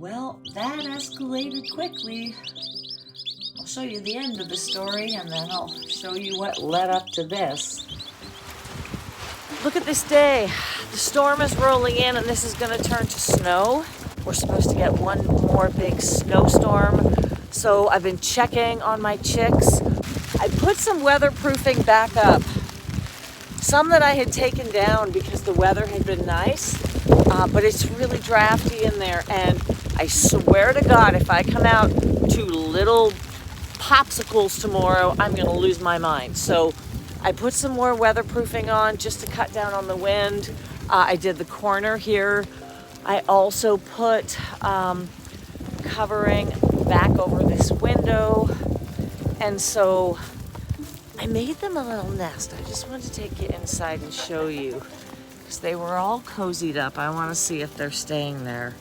Well, that escalated quickly. I'll show you the end of the story and then I'll show you what led up to this. Look at this day. The storm is rolling in and this is going to turn to snow. We're supposed to get one more big snowstorm. So I've been checking on my chicks. I put some weatherproofing back up. Some that I had taken down because the weather had been nice, but it's really drafty in there. And I swear to God, if I come out to little popsicles tomorrow, I'm gonna lose my mind. So I put some more weatherproofing on just to cut down on the wind. I did the corner here. I also put covering back over this window. And so I made them a little nest. I just wanted to take you inside and show you because they were all cozied up. I want to see if they're staying there.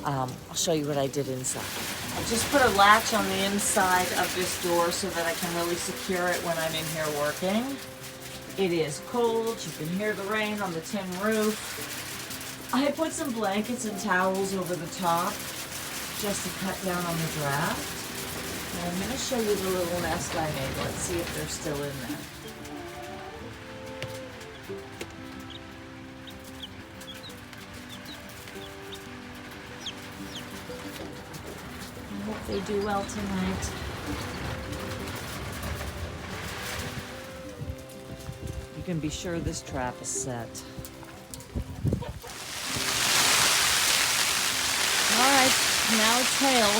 I'll show you what I did inside. I just put a latch on the inside of this door so that I can really secure it when I'm in here working. It is cold. You can hear the rain on the tin roof. I put some blankets and towels over the top just to cut down on the draft. And I'm going to show you the little nest I made. Let's see if they're still in there. I hope they do well tonight. You can be sure this trap is set. All right, now tail.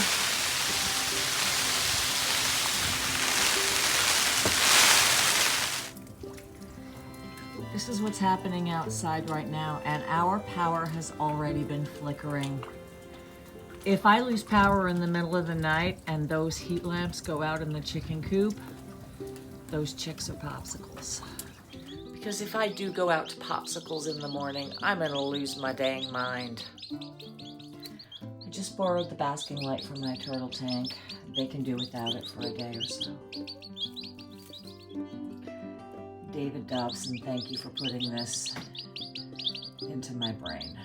This is what's happening outside right now, and our power has already been flickering. If I lose power in the middle of the night and those heat lamps go out in the chicken coop, those chicks are popsicles. Because if I do go out to popsicles in the morning, I'm gonna lose my dang mind. I just borrowed the basking light from my turtle tank. They can do without it for a day or so. David Dobson, thank you for putting this into my brain.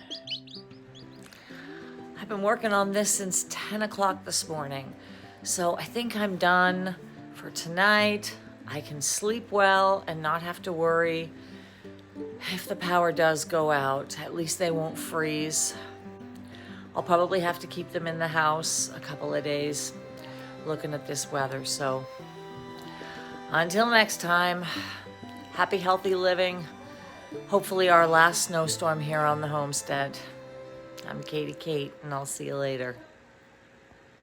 I've been working on this since 10 o'clock this morning, so I think I'm done for tonight. I can sleep well and not have to worry if the power does go out. At least they won't freeze. I'll probably have to keep them in the house a couple of days looking at this weather, so until next time, happy, healthy living. Hopefully our last snowstorm here on the homestead. I'm Katie Kate, and I'll see you later.